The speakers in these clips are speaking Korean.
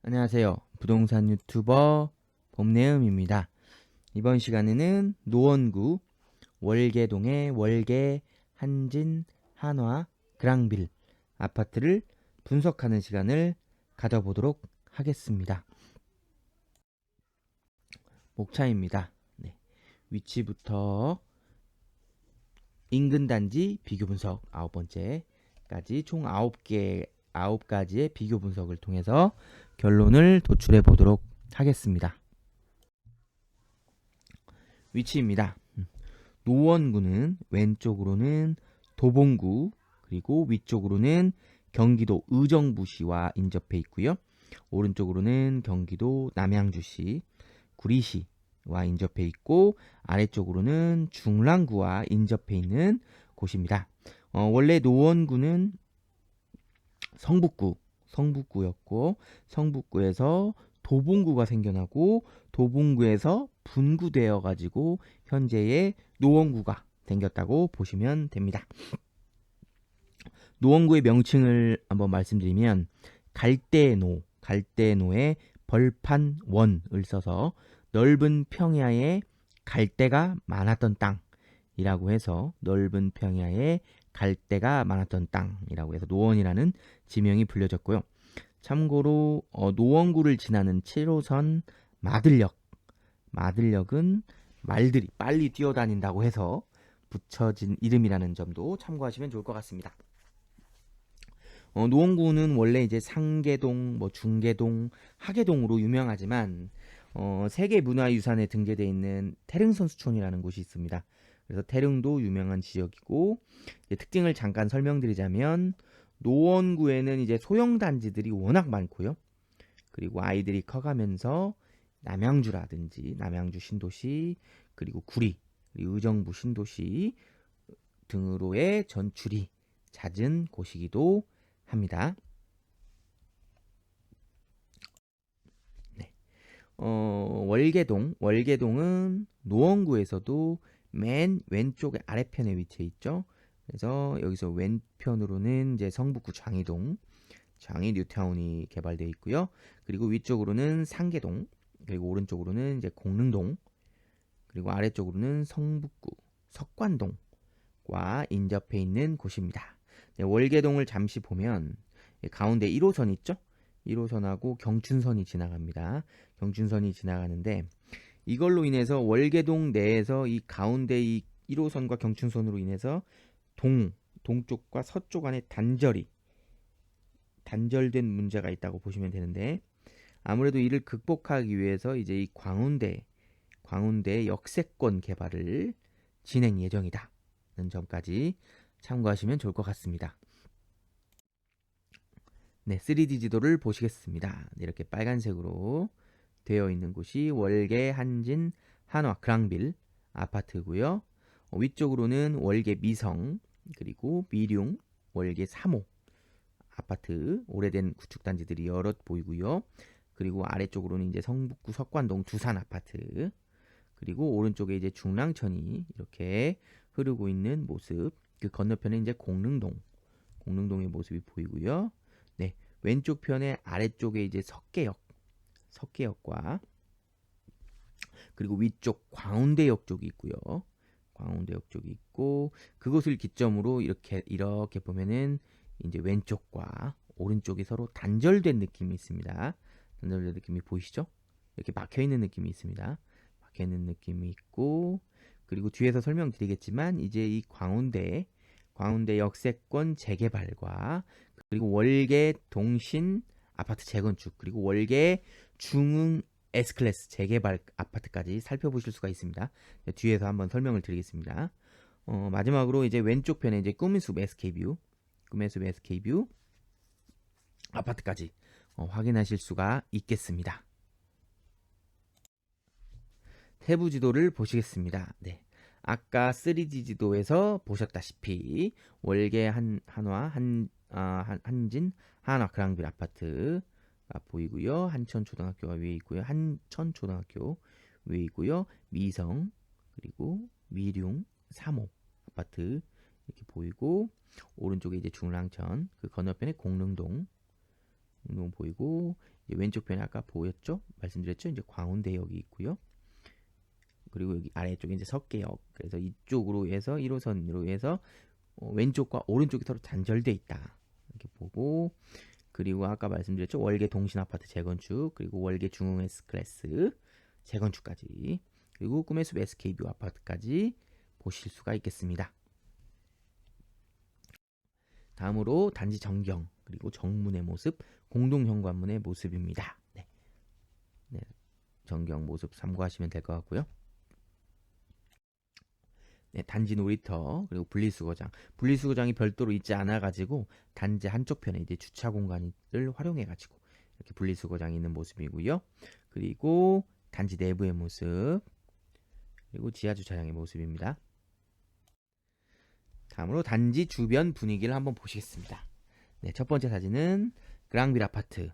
안녕하세요. 부동산 유튜버 봄내음입니다. 이번 시간에는 노원구 월계동의 월계, 한진, 한화, 그랑빌 아파트를 분석하는 시간을 가져보도록 하겠습니다. 목차입니다. 네. 위치부터 인근 단지 비교 분석 9번째까지 총 9가지의 비교 분석을 통해서 결론을 도출해 보도록 하겠습니다. 위치입니다. 노원구는 왼쪽으로는 도봉구, 그리고 위쪽으로는 경기도 의정부시와 인접해 있고요. 오른쪽으로는 경기도 남양주시, 구리시와 인접해 있고, 아래쪽으로는 중랑구와 인접해 있는 곳입니다. 원래 노원구는 성북구였고, 성북구에서 도봉구가 생겨나고, 도봉구에서 분구되어 가지고 현재의 노원구가 생겼다고 보시면 됩니다. 노원구의 명칭을 한번 말씀드리면 갈대노의 벌판원을 써서 넓은 평야에 갈대가 많았던 땅이라고 해서 넓은 평야에 갈대가 많았던 땅이라고 해서 노원이라는 지명이 불려졌고요. 참고로 노원구를 지나는 7호선 마들역은 말들이 빨리 뛰어다닌다고 해서 붙여진 이름이라는 점도 참고하시면 좋을 것 같습니다. 노원구는 원래 이제 상계동, 중계동, 하계동으로 유명하지만 세계 문화유산에 등재되어 있는 태릉선수촌이라는 곳이 있습니다. 그래서 태릉도 유명한 지역이고, 특징을 잠깐 설명드리자면 노원구에는 이제 소형 단지들이 워낙 많고요. 그리고 아이들이 커가면서 남양주라든지 남양주 신도시, 그리고 구리, 그리고 의정부 신도시 등으로의 전출이 잦은 곳이기도 합니다. 네. 월계동은 노원구에서도 맨 왼쪽의 아래편에 위치해 있죠. 그래서 여기서 왼편으로는 이제 성북구 장이 뉴타운이 개발되어 있고요. 그리고 위쪽으로는 상계동, 그리고 오른쪽으로는 이제 공릉동, 그리고 아래쪽으로는 성북구 석관동과 인접해 있는 곳입니다. 네, 월계동을 잠시 보면 가운데 1호선 있죠? 1호선하고 경춘선이 지나갑니다. 경춘선이 지나가는데 이걸로 인해서 월계동 내에서 이 가운데 이 1호선과 경춘선으로 인해서 동쪽과 서쪽 안에 단절된 문제가 있다고 보시면 되는데, 아무래도 이를 극복하기 위해서 이제 이 광운대 역세권 개발을 진행 예정이다는 점까지 참고하시면 좋을 것 같습니다. 네, 3D 지도를 보시겠습니다. 네, 이렇게 빨간색으로 되어 있는 곳이 월계, 한진, 한화, 그랑빌 아파트고요. 위쪽으로는 월계 미성, 그리고 미룡, 월계 3호 아파트, 오래된 구축단지들이 여럿 보이고요. 그리고 아래쪽으로는 이제 성북구 석관동 두산 아파트, 그리고 오른쪽에 이제 중랑천이 이렇게 흐르고 있는 모습, 그 건너편에 이제 공릉동의 모습이 보이고요. 네, 왼쪽 편에 아래쪽에 이제 석계역과 그리고 위쪽 광운대역 쪽이 있고요. 광운대역 쪽이 있고, 그곳을 기점으로 이렇게 보면은 이제 왼쪽과 오른쪽이 서로 단절된 느낌이 있습니다. 단절된 느낌이 보이시죠? 이렇게 막혀 있는 느낌이 있습니다. 막혀 있는 느낌이 있고, 그리고 뒤에서 설명드리겠지만 이제 이 광운대 역세권 재개발과 그리고 월계 동신 아파트 재건축, 그리고 월계 중흥 S클래스 재개발 아파트까지 살펴보실 수가 있습니다. 뒤에서 한번 설명을 드리겠습니다. 마지막으로 이제 왼쪽 편에 이제 꿈의 숲 SK뷰 아파트까지 확인하실 수가 있겠습니다. 세부 지도를 보시겠습니다. 네. 아까 3D 지도에서 보셨다시피 월계 한화, 한진, 한화 그랑빌 아파트가 보이고요. 한천초등학교가 위에 있고요. 한천초등학교 위에 있고요. 미성, 그리고 미룡 3호 아파트 이렇게 보이고, 오른쪽에 이제 중랑천, 그 건너편에 공릉동 공동 보이고, 이제 왼쪽 편에 아까 보였죠? 말씀드렸죠? 이제 광운대역이 있고요. 그리고 여기 아래쪽에 이제 석계역. 그래서 이쪽으로 해서 1호선으로 해서 왼쪽과 오른쪽이 서로 단절돼 있다. 이렇게 보고, 그리고 아까 말씀드렸죠? 월계 동신 아파트 재건축, 그리고 월계 중흥 S클래스 재건축까지, 그리고 꿈의 숲 SK뷰 아파트까지 보실 수가 있겠습니다. 다음으로 단지 전경, 그리고 정문의 모습, 공동 현관문의 모습입니다. 네. 네. 전경 모습 참고하시면 될 것 같고요. 네, 단지 놀이터, 그리고 분리수거장. 분리수거장이 별도로 있지 않아 가지고 단지 한쪽 편에 이제 주차 공간을 활용해 가지고 이렇게 분리수거장이 있는 모습이고요. 그리고 단지 내부의 모습, 그리고 지하 주차장의 모습입니다. 다음으로 단지 주변 분위기를 한번 보시겠습니다. 네, 첫 번째 사진은 그랑빌 아파트.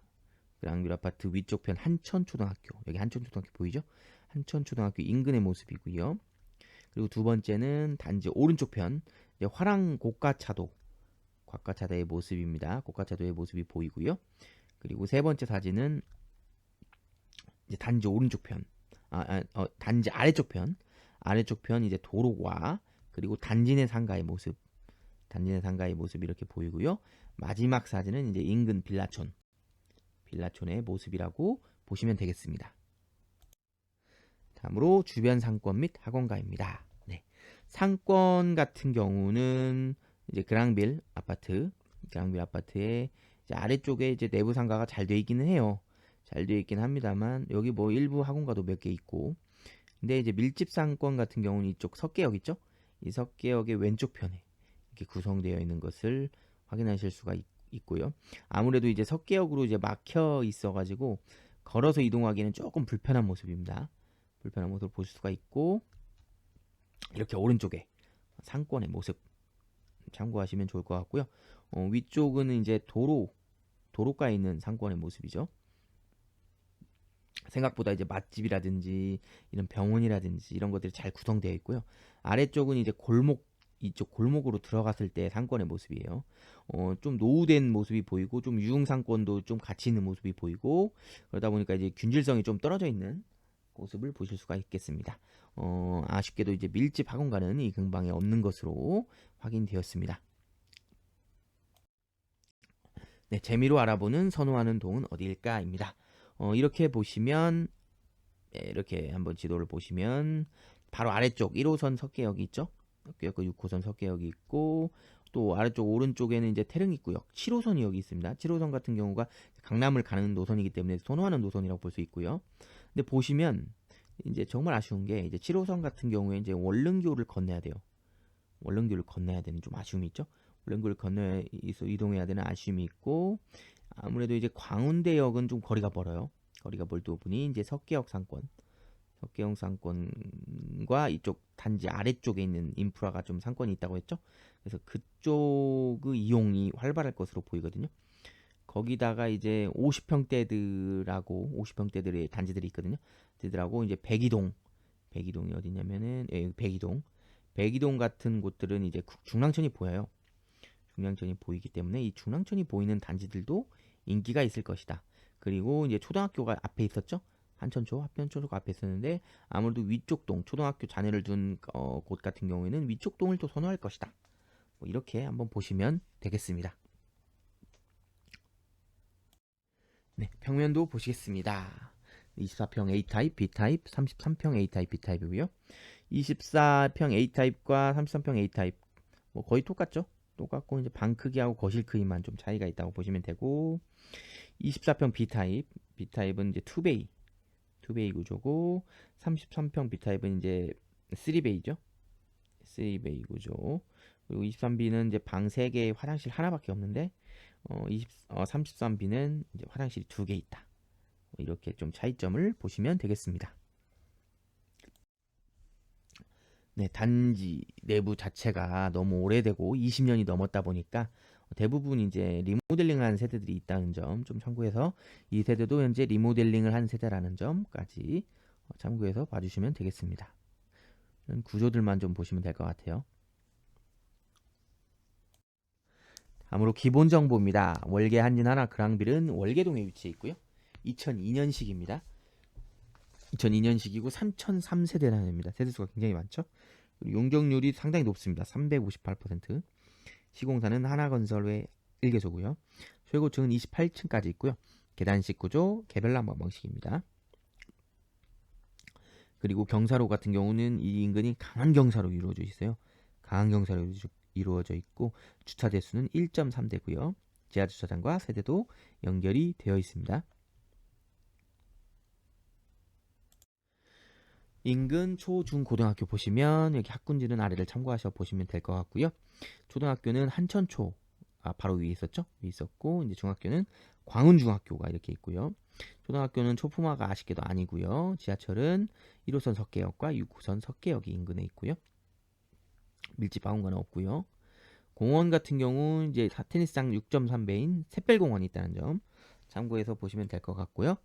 그랑빌 아파트 위쪽 편 한천초등학교. 여기 한천초등학교 보이죠? 한천초등학교 인근의 모습이고요. 그리고 두 번째는 단지 오른쪽 편 화랑 고가차도의 모습입니다. 고가차도의 모습이 보이고요. 그리고 세 번째 사진은 이제 단지 오른쪽 편, 단지 아래쪽 편 이제 도로와 그리고 단지 내 상가의 모습, 이렇게 보이고요. 마지막 사진은 이제 인근 빌라촌의 모습이라고 보시면 되겠습니다. 다음으로 주변 상권 및 학원가입니다. 네. 상권 같은 경우는 이제 그랑빌 아파트의 이제 아래쪽에 이제 내부 상가가 잘 되어 있기는 해요. 잘 되어 있긴 합니다만 여기 뭐 일부 학원가도 몇 개 있고, 근데 이제 밀집 상권 같은 경우는 이쪽 석계역 있죠? 이 석계역의 왼쪽 편에 이렇게 구성되어 있는 것을 확인하실 수가 있고요. 아무래도 이제 석계역으로 이제 막혀 있어가지고 걸어서 이동하기는 조금 불편한 모습입니다. 불편한 모습을 볼 수가 있고, 이렇게 오른쪽에 상권의 모습 참고하시면 좋을 것 같고요. 위쪽은 이제 도로가에 있는 상권의 모습이죠. 생각보다 이제 맛집이라든지 이런 병원이라든지 이런 것들이 잘 구성되어 있고요. 아래쪽은 이제 이쪽 골목으로 들어갔을 때 상권의 모습이에요. 좀 노후된 모습이 보이고, 좀 유흥 상권도 좀 같이 있는 모습이 보이고, 그러다 보니까 이제 균질성이 좀 떨어져 있는 모습을 보실 수가 있겠습니다. 아쉽게도 이제 밀집 학원가는 이 근방에 없는 것으로 확인되었습니다. 네, 재미로 알아보는 선호하는 동은 어디일까입니다. 이렇게 보시면, 이렇게 한번 지도를 보시면 바로 아래쪽 1호선 석계역이 있죠. 석계역 6호선 석계역이 있고, 또 아래쪽 오른쪽에는 이제 태릉입구역 7호선이 여기 있습니다. 7호선 같은 경우가 강남을 가는 노선이기 때문에 선호하는 노선이라고 볼 수 있고요. 근데 보시면 이제 정말 아쉬운 게 이제 7호선 같은 경우에 이제 월릉교를 건너야 돼요. 월릉교를 건너야 되는 좀 아쉬움이 있죠. 월릉교를 건너서 이동해야 되는 아쉬움이 있고, 아무래도 이제 광운대역은 좀 거리가 멀어요. 거리가 멀다 보니 이제 석계역 상권과 이쪽 단지 아래쪽에 있는 인프라가 좀 상권이 있다고 했죠. 그래서 그쪽의 이용이 활발할 것으로 보이거든요. 거기다가 이제 50평대들의 단지들이 있거든요. 들하고 이제 백이동이 어디냐면은 백이동 같은 곳들은 이제 중랑천이 보여요. 중랑천이 보이기 때문에 이 중랑천이 보이는 단지들도 인기가 있을 것이다. 그리고 이제 초등학교가 앞에 있었죠. 한천초가 앞에 있었는데, 아무래도 위쪽 동, 초등학교 자녀를 둔 곳 같은 경우에는 위쪽 동을 또 선호할 것이다. 뭐 이렇게 한번 보시면 되겠습니다. 네, 평면도 보시겠습니다. 24평 A타입, B타입, 33평 A타입, B타입이고요. 24평 A타입과 33평 A타입 뭐 거의 똑같죠? 똑같고 이제 방 크기하고 거실 크기만 좀 차이가 있다고 보시면 되고, 24평 B타입은 이제 투베이 구조고, 33평 B타입은 이제 3베이죠. 3베이 구조. 그리고 23B는 이제 방 3개, 화장실 하나밖에 없는데 33B는 이제 화장실이 2개 있다. 이렇게 좀 차이점을 보시면 되겠습니다. 네, 단지 내부 자체가 너무 오래되고 20년이 넘었다 보니까 대부분 이제 리모델링한 세대들이 있다는 점 좀 참고해서, 이 세대도 현재 리모델링을 한 세대라는 점까지 참고해서 봐주시면 되겠습니다. 구조들만 좀 보시면 될 것 같아요. 다음으로 기본 정보입니다. 월계 한진 하나 그랑빌은 월계동에 위치해 있고요. 2002년식입니다. 2002년식이고 3003세대라는 애입니다. 세대수가 굉장히 많죠. 용적률이 상당히 높습니다. 358%. 시공사는 하나건설 외 1개소고요. 최고층은 28층까지 있고요. 계단식 구조, 개별 난방 방식입니다. 그리고 경사로 같은 경우는 이 인근이 강한 경사로 이루어져 있어요. 강한 경사로 이루어져 있고 주차 대수는 1.3대고요. 지하 주차장과 세대도 연결이 되어 있습니다. 인근 초, 중, 고등학교 보시면 여기 학군지는 아래를 참고하셔 보시면 될 것 같고요. 초등학교는 한천초 바로 위에 있었죠. 위에 있었고 이제 중학교는 광운중학교가 이렇게 있고요. 초등학교는 초품화가 아쉽게도 아니고요. 지하철은 1호선 석계역과 6호선 석계역이 인근에 있고요. 밀집 방언과는 없고요. 공원 같은 경우 이제 테니스장 6.3배인 샛별공원이 있다는 점 참고해서 보시면 될 것 같고요.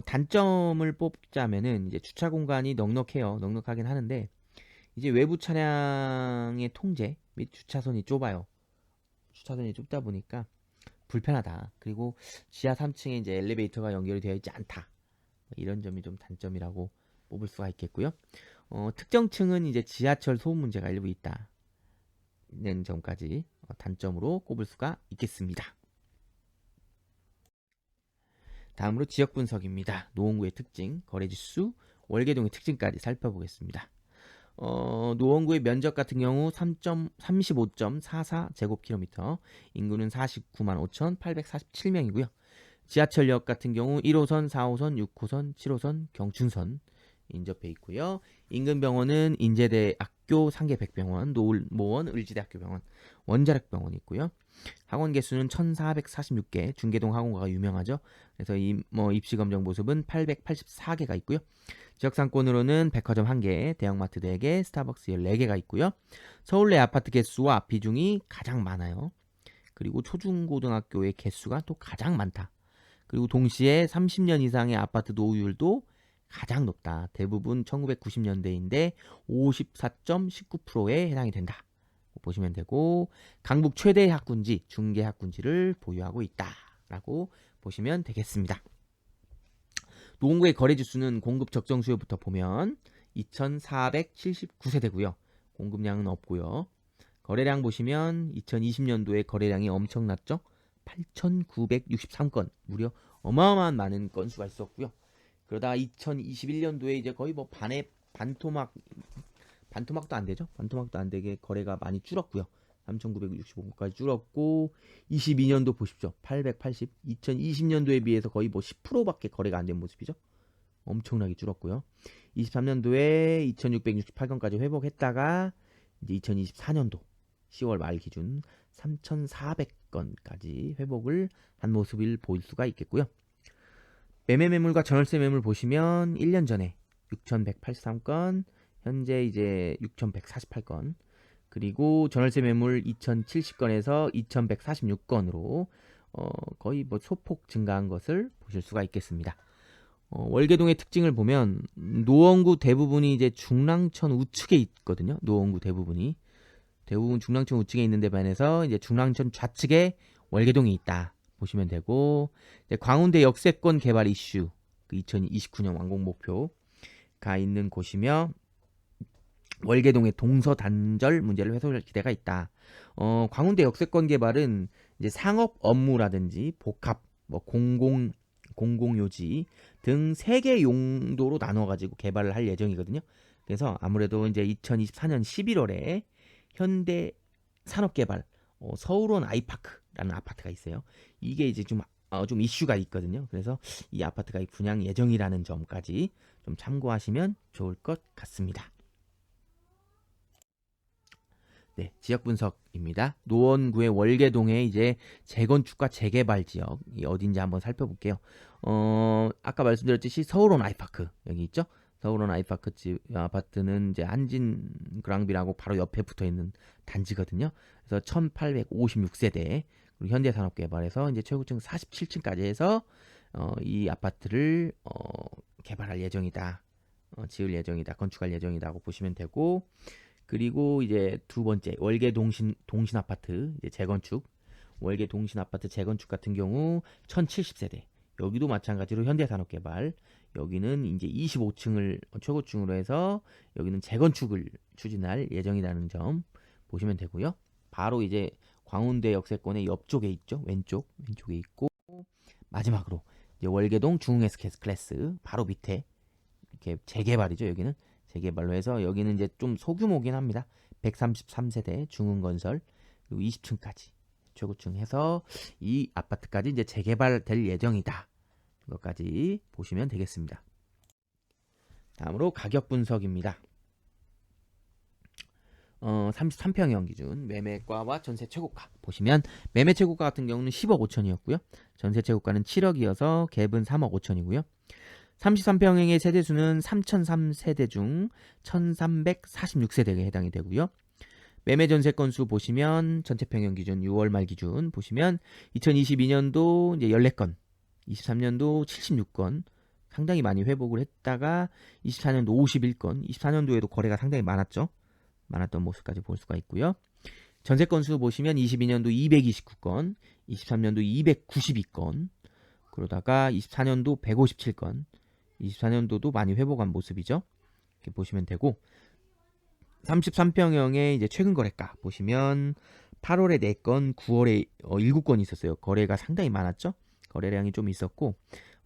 단점을 뽑자면은 이제 주차 공간이 넉넉해요. 넉넉하긴 하는데 이제 외부 차량의 통제 및 주차선이 좁아요. 주차선이 좁다 보니까 불편하다. 그리고 지하 3층에 이제 엘리베이터가 연결이 되어 있지 않다. 이런 점이 좀 단점이라고 뽑을 수가 있겠고요. 특정 층은 이제 지하철 소음 문제가 일부 있다는 점까지 단점으로 꼽을 수가 있겠습니다. 다음으로 지역 분석입니다. 노원구의 특징, 거래지수, 월계동의 특징까지 살펴보겠습니다. 노원구의 면적 같은 경우 35.44제곱킬로미터, 인구는 49만 5,847명이고요. 지하철역 같은 경우 1호선, 4호선, 6호선, 7호선, 경춘선 인접해 있고요. 인근 병원은 인제대학교 상계백병원, 노을모원 을지대학교 병원, 원자력병원이 있고요. 학원 개수는 1,446개, 중계동 학원가가 유명하죠. 그래서 입시 검정 모습은 884개가 있고요. 지역 상권으로는 백화점 1개, 대형마트 4개, 스타벅스 14개가 있고요. 서울 내 아파트 개수와 비중이 가장 많아요. 그리고 초중고등학교의 개수가 또 가장 많다. 그리고 동시에 30년 이상의 아파트 노후율도 가장 높다. 대부분 1990년대인데 54.19%에 해당이 된다. 보시면 되고 강북 최대 학군지, 중계 학군지를 보유하고 있다라고 보시면 되겠습니다. 노원구의 거래지수는 공급 적정 수요부터 보면 2,479세대고요. 공급량은 없고요. 거래량 보시면 2020년도에 거래량이 엄청났죠. 8,963건, 무려 어마어마한 많은 건수가 있었고요. 그러다 2021년도에 이제 거의 뭐 반토막도 안 되죠. 반토막도 안 되게 거래가 많이 줄었고요. 3,965건까지 줄었고 22년도 보십시오. 880. 2020년도에 비해서 거의 뭐 10%밖에 거래가 안 된 모습이죠. 엄청나게 줄었고요. 23년도에 2,668건까지 회복했다가 이제 2024년도 10월 말 기준 3,400건까지 회복을 한 모습을 보일 수가 있겠고요. 매매 매물과 전월세 매물 보시면 1년 전에 6,183건, 현재 이제 6,148건, 그리고 전월세 매물 2,070건에서 2,146건으로 거의 뭐 소폭 증가한 것을 보실 수가 있겠습니다. 월계동의 특징을 보면 노원구 대부분이 이제 중랑천 우측에 있거든요. 노원구 대부분 중랑천 우측에 있는데 반해서 이제 중랑천 좌측에 월계동이 있다 보시면 되고, 이제 광운대 역세권 개발 이슈, 그 2029년 완공 목표가 있는 곳이며 월계동의 동서단절 문제를 해소할 기대가 있다. 광운대 역세권 개발은 이제 상업 업무라든지 복합, 뭐 공공요지 등 3개 용도로 나눠가지고 개발을 할 예정이거든요. 그래서 아무래도 이제 2024년 11월에 현대 산업개발 서울원 아이파크라는 아파트가 있어요. 이게 이제 좀 이슈가 있거든요. 그래서 이 아파트가 분양 예정이라는 점까지 좀 참고하시면 좋을 것 같습니다. 네, 지역 분석입니다. 노원구의 월계동의 이제 재건축과 재개발 지역이 어딘지 한번 살펴볼게요. 아까 말씀드렸듯이 서울원 아이파크 여기 있죠? 서울원 아이파크 아파트는 이제 한진 그랑빌하고 바로 옆에 붙어 있는 단지거든요. 그래서 1,856세대, 그리고 현대산업개발에서 이제 최고층 47층까지 해서 이 아파트를 개발할 예정이다, 지을 예정이다, 건축할 예정이다고 보시면 되고, 그리고 이제 두 번째 월계 동신 아파트 이제 재건축 월계 동신 아파트 재건축 같은 경우 1070세대. 여기도 마찬가지로 현대산업개발. 여기는 이제 25층을 최고층으로 해서 여기는 재건축을 추진할 예정이라는 점 보시면 되고요. 바로 이제 광운대 역세권의 옆쪽에 있죠. 왼쪽에 있고 마지막으로 이제 월계동 중흥 S 클래스 바로 밑에 이렇게 재개발이죠. 여기는 재개발로 해서 여기는 이제 좀 소규모긴 합니다. 133세대 중흥건설 그리고 20층까지 최고층 해서 이 아파트까지 이제 재개발될 예정이다. 이것까지 보시면 되겠습니다. 다음으로 가격 분석입니다. 33평형 기준 매매가와 전세 최고가 보시면 매매 최고가 같은 경우는 10억 5천이었고요. 전세 최고가는 7억이어서 갭은 3억 5천이고요. 33평형의 세대수는 3003세대 중 1346세대에 해당이 되고요. 매매 전세 건수 보시면 전체 평형 기준 6월 말 기준 보시면 2022년도 이제 14건, 23년도 76건 상당히 많이 회복을 했다가 24년도 51건, 24년도에도 거래가 상당히 많았던 모습까지 볼 수가 있고요. 전세 건수 보시면 22년도 229건, 23년도 292건, 그러다가 24년도 157건, 24년도도 많이 회복한 모습이죠. 이렇게 보시면 되고 33평형의 이제 최근 거래가 보시면 8월에 4건, 9월에 7건 있었어요. 거래가 상당히 많았죠. 거래량이 좀 있었고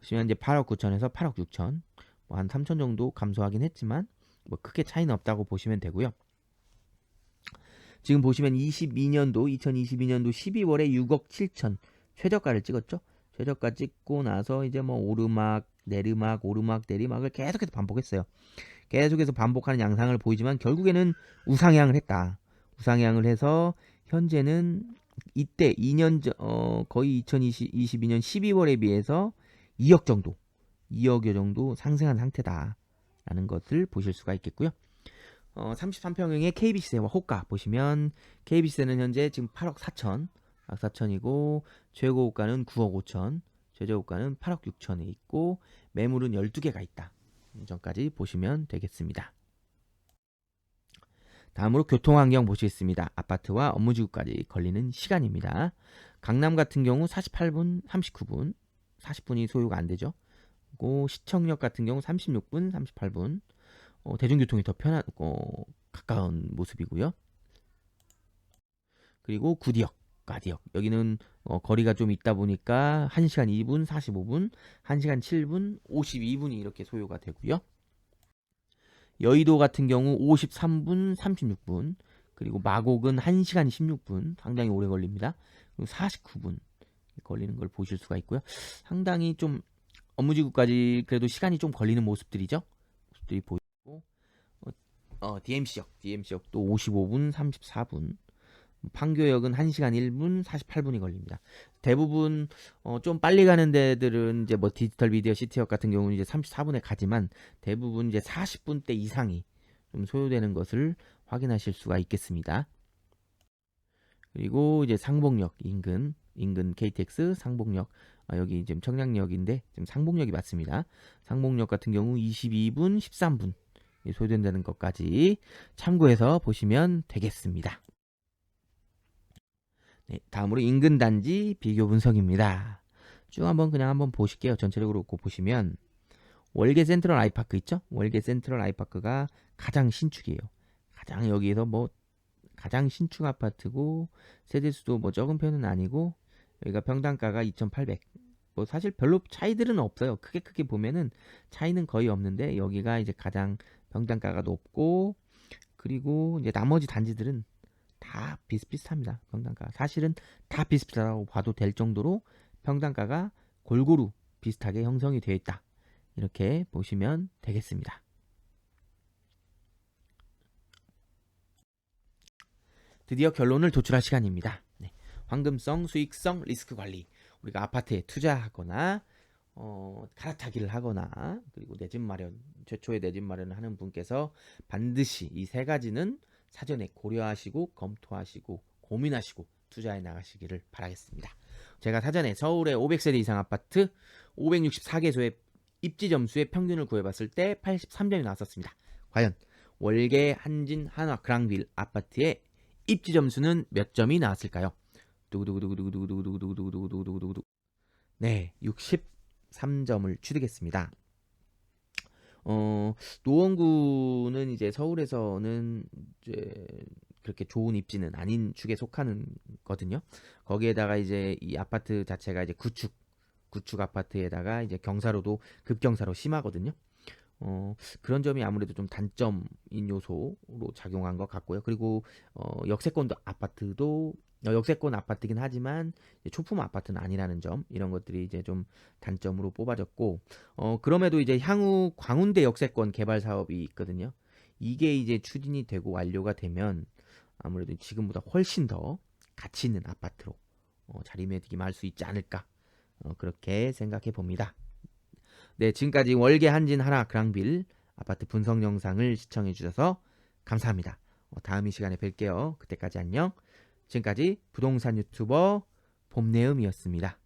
보시면 이제 8억 9천에서 8억 6천 뭐 한 3천 정도 감소하긴 했지만 뭐 크게 차이는 없다고 보시면 되고요. 지금 보시면 2022년도 12월에 6억 7천 최저가를 찍었죠. 최저가 찍고 나서 이제 뭐 오르막, 내리막, 오르막, 내리막을 계속해서 반복했어요. 계속해서 반복하는 양상을 보이지만 결국에는 우상향을 했다. 우상향을 해서 현재는 이때 2년 거의 2022년 12월에 비해서 2억 정도, 2억여 정도 상승한 상태다라는 것을 보실 수가 있겠고요. 33평형의 KBC세와 호가 보시면 KBC세는 현재 지금 8억 4천, 4천이고 최고가는 9억 5천, 최저가는 8억 6천에 있고 매물은 12개가 있다. 이 점까지 보시면 되겠습니다. 다음으로 교통환경 보시겠습니다. 아파트와 업무지구까지 걸리는 시간입니다. 강남 같은 경우 48분, 39분, 40분이 소요가 안 되죠. 그리고 시청역 같은 경우 36분, 38분. 대중교통이 더 가까운 모습이고요. 그리고 구디역, 가디역. 여기는 거리가 좀 있다 보니까 1시간 2분, 45분, 1시간 7분, 52분이 이렇게 소요가 되고요. 여의도 같은 경우 53분, 36분, 그리고 마곡은 1시간 16분, 상당히 오래 걸립니다. 그리고 49분 걸리는 걸 보실 수가 있고요. 상당히 좀 업무지구까지 그래도 시간이 좀 걸리는 모습들이죠. 모습들이 보이고 DMC역도 55분, 34분, 판교역은 1시간 1분, 48분이 걸립니다. 대부분 좀 빨리 가는 데들은 이제 뭐 디지털 미디어 시티역 같은 경우는 이제 34분에 가지만 대부분 이제 40분대 이상이 좀 소요되는 것을 확인하실 수가 있겠습니다. 그리고 이제 상봉역 인근 KTX 상봉역 여기 지금 청량역인데 지금 상봉역이 맞습니다. 상봉역 같은 경우 22분, 13분 소요된다는 것까지 참고해서 보시면 되겠습니다. 네, 다음으로 인근 단지 비교 분석입니다. 쭉 한번 보실게요. 전체적으로 보시면 월계 센트럴 아이파크 있죠? 월계 센트럴 아이파크가 가장 신축이에요. 가장 여기에서 뭐 가장 신축 아파트고 세대수도 뭐 적은 편은 아니고 여기가 평당가가 2,800. 뭐 사실 별로 차이들은 없어요. 크게 보면은 차이는 거의 없는데 여기가 이제 가장 평당가가 높고 그리고 이제 나머지 단지들은 다 비슷비슷합니다. 평당가 사실은 다 비슷하다고 봐도 될 정도로 평당가가 골고루 비슷하게 형성이 되어 있다. 이렇게 보시면 되겠습니다. 드디어 결론을 도출할 시간입니다. 네. 황금성, 수익성, 리스크 관리. 우리가 아파트에 투자하거나 갈아타기를 하거나 그리고 내 집 마련, 최초의 내 집 마련을 하는 분께서 반드시 이 세 가지는 사전에 고려하시고 검토하시고 고민하시고 투자해 나가시기를 바라겠습니다. 제가 사전에 서울의 500세대 이상 아파트 564개소의 입지 점수의 평균을 구해봤을 때 83점이 나왔었습니다. 과연 월계, 한진, 한화, 그랑빌 아파트의 입지 점수는 몇 점이 나왔을까요? 두구두구두구두구두구두구두구두구두구두구두구. 네, 63점을 취득했습니다. 어, 노원구는 이제 서울에서는 이제 그렇게 좋은 입지는 아닌 축에 속하는 거든요. 거기에다가 이제 이 아파트 자체가 이제 구축 아파트에다가 이제 경사로도 급경사로 심하거든요. 그런 점이 아무래도 좀 단점인 요소로 작용한 것 같고요. 그리고 역세권 아파트긴 하지만 이제 초품 아파트는 아니라는 점, 이런 것들이 이제 좀 단점으로 뽑아졌고, 그럼에도 이제 향후 광운대 역세권 개발 사업이 있거든요. 이게 이제 추진이 되고 완료가 되면 아무래도 지금보다 훨씬 더 가치 있는 아파트로 자리매김할 수 있지 않을까, 그렇게 생각해 봅니다. 네, 지금까지 월계 한진 하나 그랑빌 아파트 분석 영상을 시청해 주셔서 감사합니다. 다음 이 시간에 뵐게요. 그때까지 안녕. 지금까지 부동산 유튜버 봄내음이었습니다.